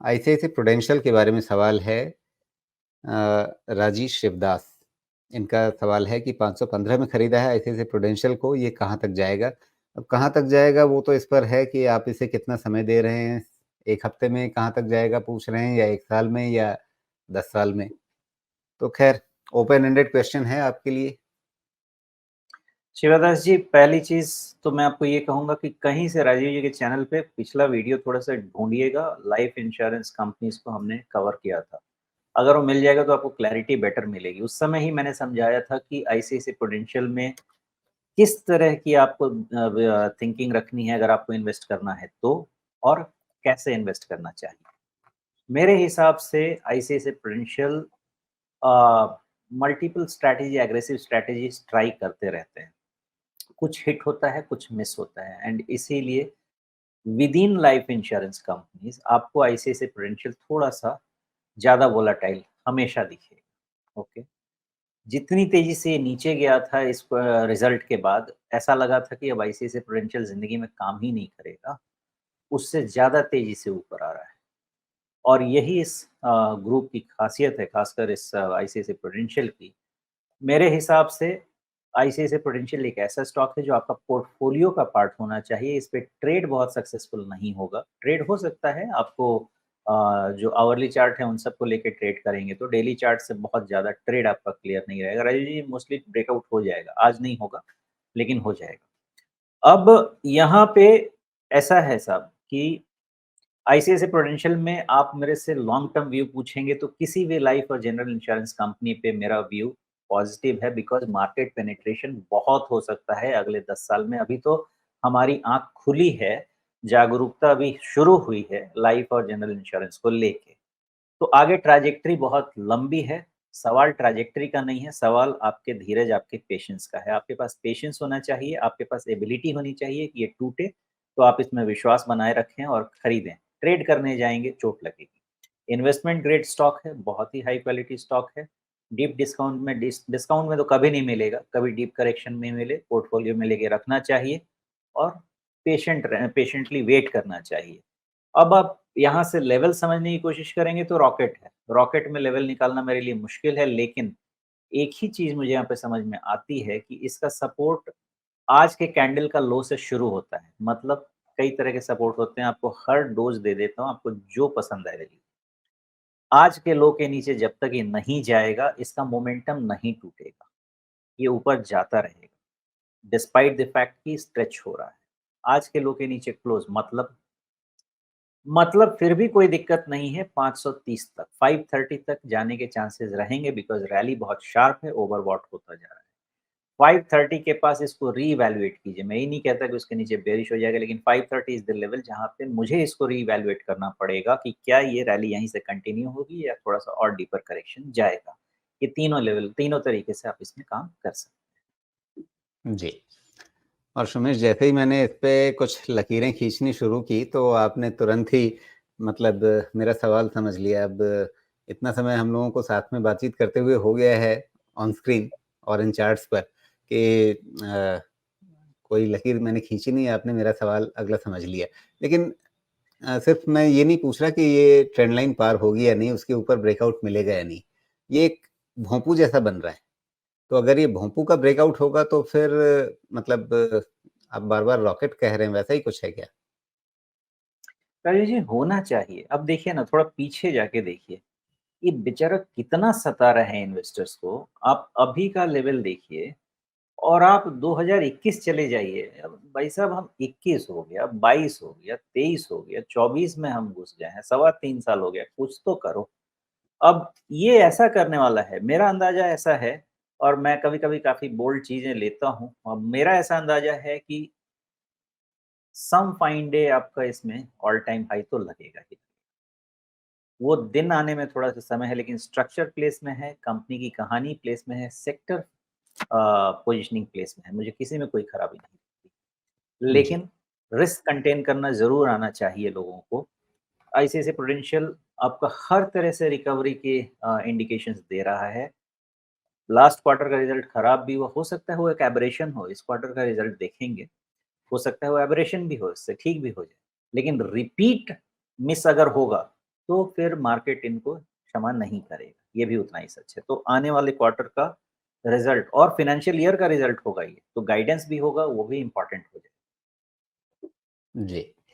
ICIC prudential के बारे में सवाल है। राजेश शिवदास, इनका सवाल है कि 515 में खरीदा है आईसीआईसी प्रूडेंशियल को, ये कहाँ तक जाएगा? अब कहाँ तक जाएगा वो तो इस पर है कि आप इसे कितना समय दे रहे हैं। 1 हफ्ते में कहाँ तक जाएगा पूछ रहे हैं, या 1 साल में, या 10 साल में? तो खैर, ओपन एंडेड क्वेश्चन है आपके लिए। शिवादास जी, पहली चीज़ तो मैं आपको ये कहूँगा कि कहीं से राजीव जी के चैनल पे पिछला वीडियो थोड़ा-सा ढूँढिएगा, लाइफ इंश्योरेंस कंपनीज़ को हमने कवर किया था। अगर वो मिल जाएगा तो आपको क्लैरिटी बेटर मिलेगी। उस समय ही मैंने समझाया था कि आईसीआईसीआई प्रूडेंशियल में किस तरह की आपको थिंकिंग रखनी है अगर आपको इन्वेस्ट करना है तो, और कैसे इन्वेस्ट करना चाहिए। मेरे हिसाब से ICICI prudential multiple strategy, aggressive strategies try करते रहते हैं। कुछ हिट होता है, कुछ मिस होता है एंड इसीलिए with in life insurance companies आपको आईसीआईसीआई प्रूडेंशियल थोड़ा-सा ज़्यादा वोलेटाइल हमेशा दिखेगा, ओके? जितनी तेज़ी से ये नीचे गया था इस रिज़ल्ट के बाद, ऐसा लगा था कि अब आईसीआईसीआई प्रूडेंशियल ज़िंदगी में काम ही नहीं करेगा, उससे ज़्यादा तेज़ी से ऊपर आ रहा है। और यही इस ग्रुप की ख़ासियत है, ख़ासकर इस आईसीआईसीआई प्रूडेंशियल की। मेरे हिसाब से आईसीआईसीआई प्रूडेंशियल एक ऐसा स्टॉक है जो आपका पोर्टफोलियो का पार्ट होना चाहिए। इस पे ट्रेड बहुत सक्सेसफुल नहीं होगा। ट्रेड हो सकता है आपको जो आवरली चार्ट है उन सबको लेके ट्रेड करेंगे तो डेली चार्ट से बहुत ज़्यादा ट्रेड आपका क्लियर नहीं रहेगा। राजीव जी, मोस्टली ब्रेकआउट हो जाएगा, आज नहीं होगा लेकिन हो जाएगा। अब यहाँ पे ऐसा है साहब कि आईसीआईसीआई प्रूडेंशियल में आप मेरे से लॉन्ग टर्म व्यू पूछेंगे तो किसी भी लाइफ और जनरल इंश्योरेंस कंपनी पे मेरा व्यू पॉजिटिव है, बिकॉज़ मार्केट पेनिट्रेशन बहुत हो सकता है अगले 10 साल में। अभी तो हमारी आँख खुली है, जागरूकता अभी शुरू हुई है लाइफ और जनरल इंश्योरेंस को लेके। तो आगे ट्रैजेक्टरी बहुत लंबी है। सवाल ट्रैजेक्टरी का नहीं है, सवाल आपके धीरज, आपके पेशेंस का है। आपके पास पेशेंस होना चाहिए, आपके पास एबिलिटी होनी चाहिए कि ये टूटे, तो आप इसमें विश्वास बनाए रखें और खरीदें। ट्रेड करने जाएँगे, चोट लगेगी। इन्वेस्टमेंट ग्रेड स्टॉक है, बहुत ही हाई क्वालिटी स्टॉक है। डीप डिस्काउंट में डिस्काउंट में तो कभी नहीं मिलेगा, कभी डीप करेक्शन में मिले, पोर्टफोलियो में लेके रखना चाहिए और पेशेंटली वेट करना चाहिए। अब आप यहाँ से लेवल समझने की कोशिश करेंगे तो रॉकेट है। रॉकेट में लेवल निकालना मेरे लिए मुश्किल है, लेकिन एक ही चीज़ मुझे यहाँ पे समझ में आती है कि इसका सपोर्ट आज के कैंडल का लो से शुरू होता है। मतलब कई तरह के सपोर्ट होते हैं, आपको हर डोज़ दे देता हूँ, आपको जो पसंद आए लगे। आज के लो के नीचे जब तक ये नहीं जाएगा, इसका मोमेंटम नहीं टूटेगा। ये ऊपर जाता रहेगा, डिस्पाइट द फैक्ट कि स्ट्रेच हो रहा है। आज के लो के नीचे क्लोज़ मतलब फिर भी कोई दिक्कत नहीं है 530 तक, 530 तक जाने के चांसेस रहेंगे बिकॉज़ रैली बहुत शार्प है, ओवरबॉट होता जा रहा है। 530 के पास इसको रीवैल्यूएट कीजिए। मैं ये नहीं कहता कि उसके नीचे बेयरिश हो जाएगा, लेकिन 530 इज़ द लेवल जहाँ पे मुझे इसको रीवैल्यूएट करना पड़ेगा कि क्या ये रैली यहीं से कंटिन्यू होगी या थोड़ा-सा और डीपर करेक्शन जाएगा। ये तीनों लेवल, तीनों तरीके से आप इसमें काम कर सकते जी। और सुमेश, जैसे ही मैंने इस पे कुछ लकीरें खींचनी शुरू की, तो आपने तुरंत ही मतलब मेरा सवाल समझ लिया। अब इतना समय हम लोगों को साथ में बातचीत करते हुए हो गया है ऑन स्क्रीन और इन चार्ट्स पर, कि कोई लकीर मैंने खींची नहीं, आपने मेरा सवाल अगला समझ लिया। लेकिन सिर्फ़ मैं ये नहीं पूछ रहा कि ये ट्रेंड लाइन पार होगी या नहीं, उसके ऊपर ब्रेकआउट मिलेगा या नहीं। ये एक भोंपू जैसा बन रहा है। तो अगर ये भोंपू का ब्रेकआउट होगा तो फिर मतलब आप बार-बार रॉकेट कह रहे हैं, वैसा ही कुछ है क्या? हैं। राजेश जी, होना चाहिए। अब देखिए ना, थोड़ा पीछे जाके देखिए। ये बेचारा कितना सता रहा है इन्वेस्टर्स को। आप अभी का लेवल देखिए और आप 2021 चले जाइए। अब भाई साहब, हम 21 हो गया, 22 हो गया, 23 हो गया, 24 में हम घुस गए हैं, सवा 3 साल हो गया, कुछ तो करो। अब ये ऐसा करने वाला है, मेरा अंदाज़ा ऐसा है और मैं कभी-कभी काफ़ी बोल्ड चीज़ें लेता हूँ। मेरा ऐसा अंदाज़ा है कि सम फाइन डे आपका इसमें ऑल टाइम हाई तो लगेगा ही। वो दिन आने में थोड़ा-सा समय है, लेकिन स्ट्रक्चर प्लेस में है, कंपनी की कहानी प्लेस में है, सेक्टर पोज़ीशनिंग प्लेस में है, मुझे किसी में कोई खराबी नहीं लगती। जी। लेकिन रिस्क कंटेन करना ज़रूर आना चाहिए लोगों को। आईसीआईसीआई प्रूडेंशियल आपका हर तरह से रिकवरी के इंडिकेशंस दे रहा है। लास्ट क्वार्टर का रिज़ल्ट खराब भी हुआ, हो सकता है वो एक एबरेशन हो, इस क्वार्टर का रिज़ल्ट देखेंगे, हो सकता है वो एबरेशन भी हो, इससे ठीक भी हो जाए। लेकिन रिपीट मिस अगर होगा तो फिर मार्केट इनको क्षमा नहीं करेगा, ये भी उतना ही सच है। तो आने वाले क्वार्टर का रिजल्ट और फाइनेंशियल ईयर का रिजल्ट होगा ये, तो गाइडेंस भी होगा, वो भी इम्पोर्टेंट हो जाएगा। जी।